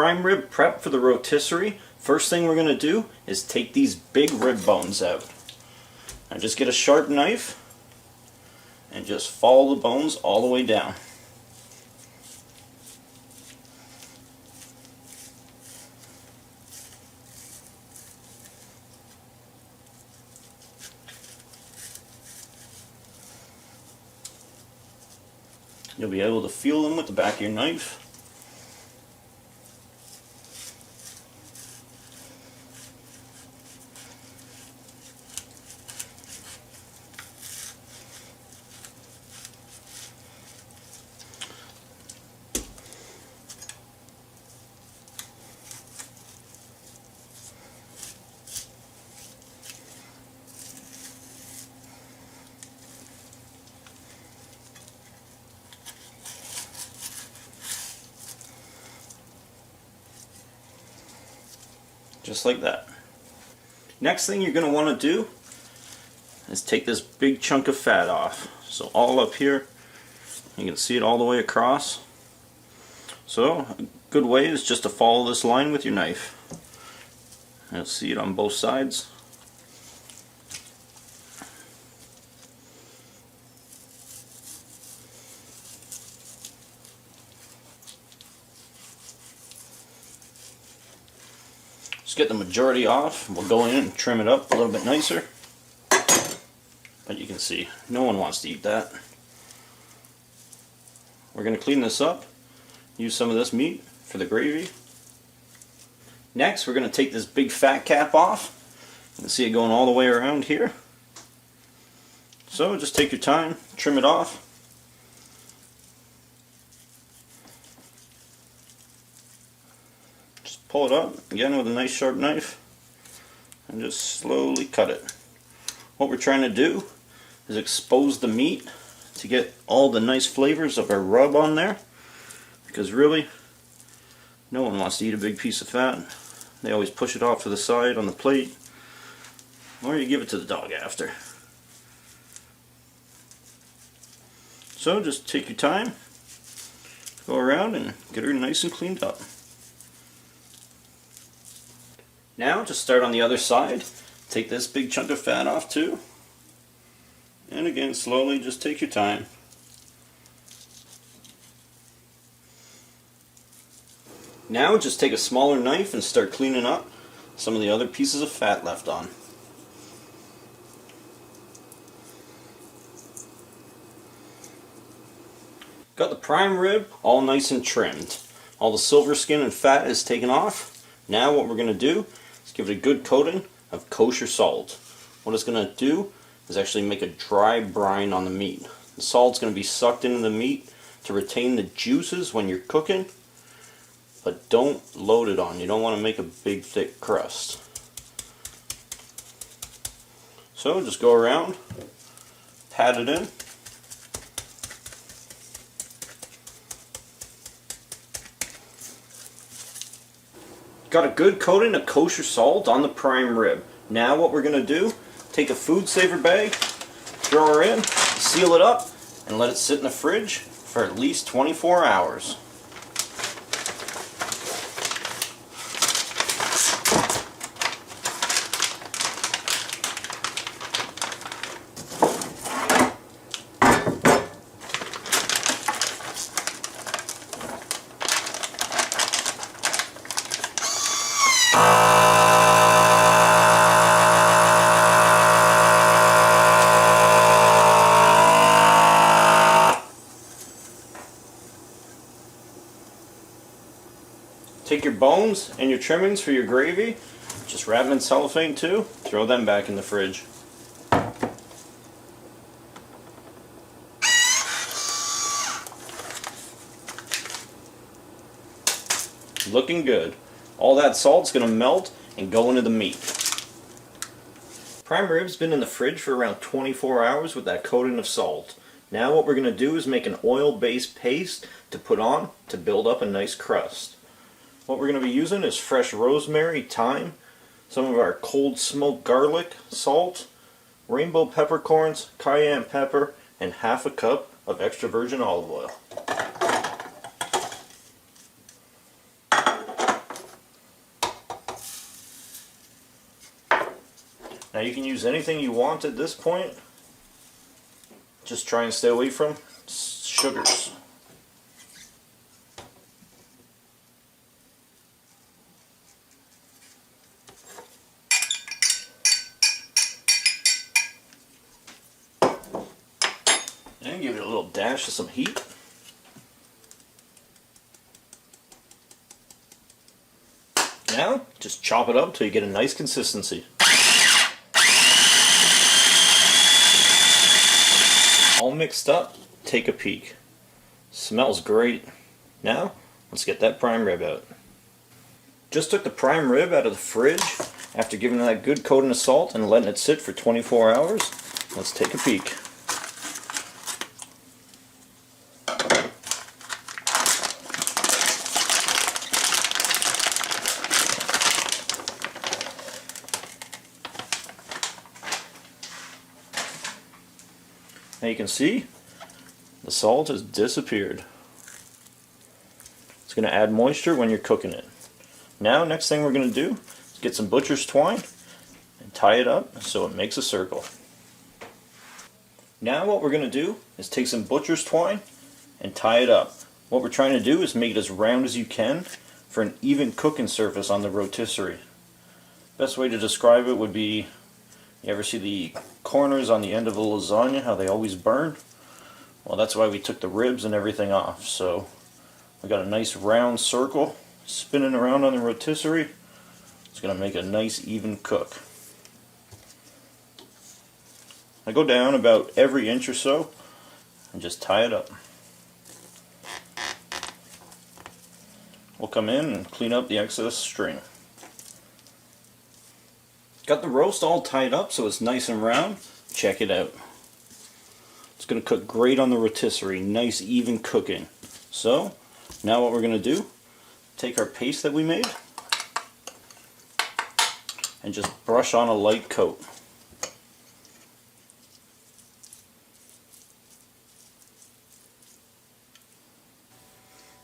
Prime rib prep for the rotisserie. First thing we're going to do is take these big rib bones out. Now just get a sharp knife and just follow the bones all the way down. You'll be able to feel them with the back of your knife. Just like that. Next thing you're going to want to do is take this big chunk of fat off. So all up here, you can see it all the way across. So a good way is just to follow this line with your knife. You'll see it on both sides. Just get the majority off. We'll go in and trim it up a little bit nicer. But you can see, no one wants to eat that. We're going to clean this up. Use some of this meat for the gravy. Next, we're going to take this big fat cap off. You can see it going all the way around here. So just take your time, trim it off. Pull it up again with a nice sharp knife and just slowly cut it. What we're trying to do is expose the meat to get all the nice flavors of our rub on there, because really no one wants to eat a big piece of fat. They always push it off to the side on the plate, or you give it to the dog after. So just take your time, go around and get her nice and cleaned up. Now just start on the other side. Take this big chunk of fat off too. And again, slowly just take your time. Now just take a smaller knife and start cleaning up some of the other pieces of fat left on. Got the prime rib all nice and trimmed. All the silver skin and fat is taken off. Now what we're going to do is give it a good coating of kosher salt. What it's going to do is actually make a dry brine on the meat. The salt's going to be sucked into the meat to retain the juices when you're cooking, but don't load it on. You don't want to make a big thick crust. So just go around, pat it in. Got a good coating of kosher salt on the prime rib. Now what we're going to do, take a food saver bag, throw her in, seal it up, and let it sit in the fridge for at least 24 hours. Take your bones and your trimmings for your gravy, just wrap them in cellophane too, throw them back in the fridge. Looking good. All that salt's going to melt and go into the meat. Prime rib's been in the fridge for around 24 hours with that coating of salt. Now what we're going to do is make an oil-based paste to put on to build up a nice crust. What we're going to be using is fresh rosemary, thyme, some of our cold smoked garlic, salt, rainbow peppercorns, cayenne pepper, and half a cup of extra virgin olive oil. Now you can use anything you want at this point. Just try and stay away from sugars. And give it a little dash of some heat. Now, just chop it up till you get a nice consistency. All mixed up, take a peek. Smells great. Now, let's get that prime rib out. Just took the prime rib out of the fridge after giving it that good coating of salt and letting it sit for 24 hours. Let's take a peek. Now you can see the salt has disappeared. It's going to add moisture when you're cooking it. Now, next thing we're going to do is get some butcher's twine and tie it up so it makes a circle. Now what we're going to do is take some butcher's twine and tie it up. What we're trying to do is make it as round as you can for an even cooking surface on the rotisserie. Best way to describe it would be, you ever see the corners on the end of a lasagna, how they always burn? Well, that's why we took the ribs and everything off. So we got a nice round circle spinning around on the rotisserie. It's going to make a nice even cook. I go down about every inch or so and just tie it up. We'll come in and clean up the excess string. Got the roast all tied up so it's nice and round. Check it out. It's going to cook great on the rotisserie. Nice even cooking. So now what we're going to do, take our paste that we made and just brush on a light coat.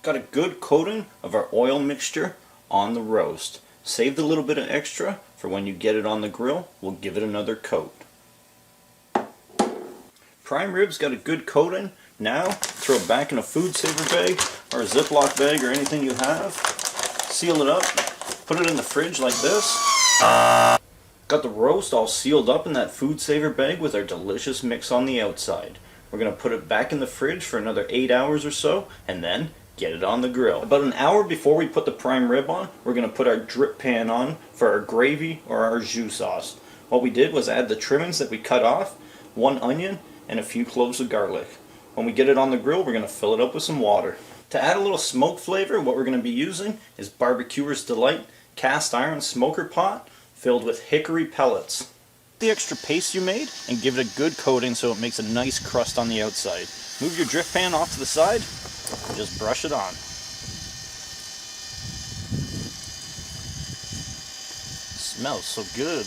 Got a good coating of our oil mixture on the roast. Saved a little bit of extra for when you get it on the grill. We'll give it another coat. Prime ribs got a good coating. Now throw it back in a food saver bag or a Ziploc bag or anything you have. Seal it up. Put it in the fridge like this. Got the roast all sealed up in that food saver bag with our delicious mix on the outside. We're going to put it back in the fridge for another 8 hours or so and then get it on the grill. About an hour before we put the prime rib on, we're going to put our drip pan on for our gravy or our jus sauce. What we did was add the trimmings that we cut off, 1 onion, and a few cloves of garlic. When we get it on the grill, we're going to fill it up with some water. To add a little smoke flavor, what we're going to be using is Barbecuer's Delight cast iron smoker pot filled with hickory pellets. The extra paste you made and give it a good coating so it makes a nice crust on the outside. Move your drip pan off to the side. Just brush it on. Smells so good.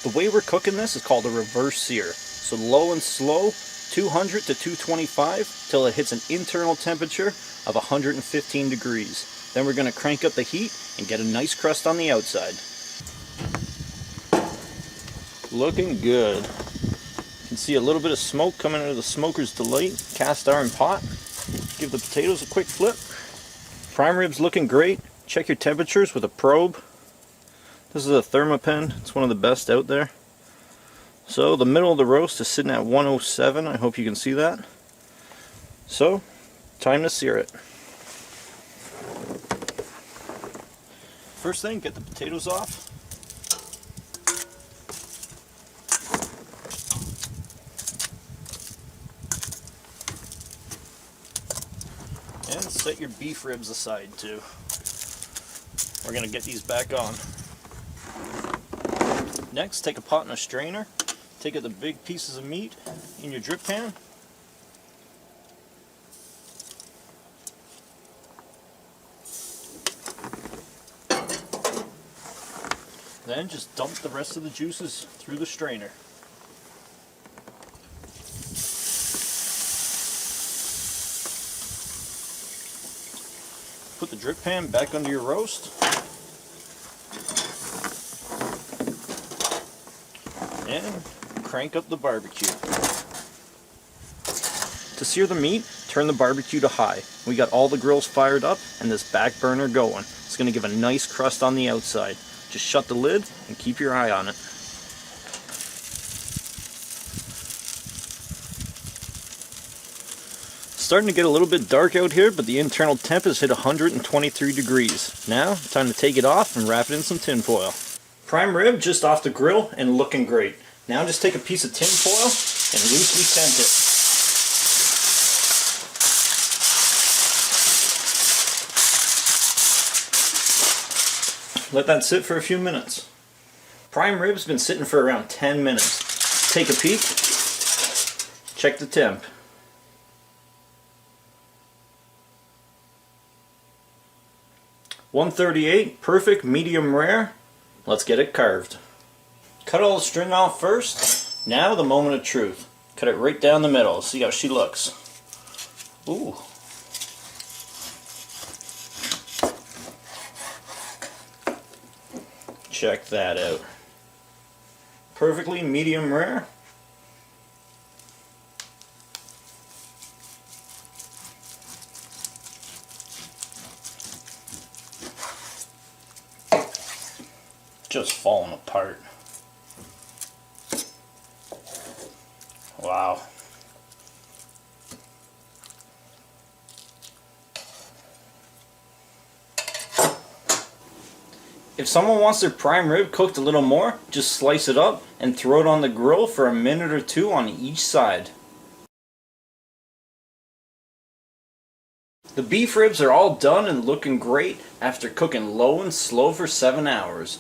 The way we're cooking this is called a reverse sear. So low and slow, 200 to 225 till it hits an internal temperature of 115 degrees. Then we're going to crank up the heat and get a nice crust on the outside. Looking good. You can see a little bit of smoke coming out of the Smoker's Delight cast iron pot. Give the potatoes a quick flip. Prime ribs looking great. Check your temperatures with a probe. This is a Thermapen. It's one of the best out there. So the middle of the roast is sitting at 107. I hope you can see that. So, time to sear it. First thing, get the potatoes off. And set your beef ribs aside too. We're going to get these back on. Next, take a pot and a strainer. Take out the big pieces of meat in your drip pan. Then just dump the rest of the juices through the strainer. Put the drip pan back under your roast. And crank up the barbecue. To sear the meat, turn the barbecue to high. We got all the grills fired up and this back burner going. It's going to give a nice crust on the outside. Just shut the lid and keep your eye on it. Starting to get a little bit dark out here, but the internal temp has hit 123 degrees. Now, time to take it off and wrap it in some tin foil. Prime rib just off the grill and looking great. Now just take a piece of tin foil and loosely tent it. Let that sit for a few minutes. Prime rib's been sitting for around 10 minutes. Take a peek, check the temp. 138, perfect, medium rare. Let's get it carved. Cut all the string off first. Now the moment of truth. Cut it right down the middle. See how she looks. Ooh. Check that out. Perfectly medium rare. Just falling apart. Wow. If someone wants their prime rib cooked a little more, just slice it up and throw it on the grill for a minute or two on each side. The beef ribs are all done and looking great after cooking low and slow for 7 hours.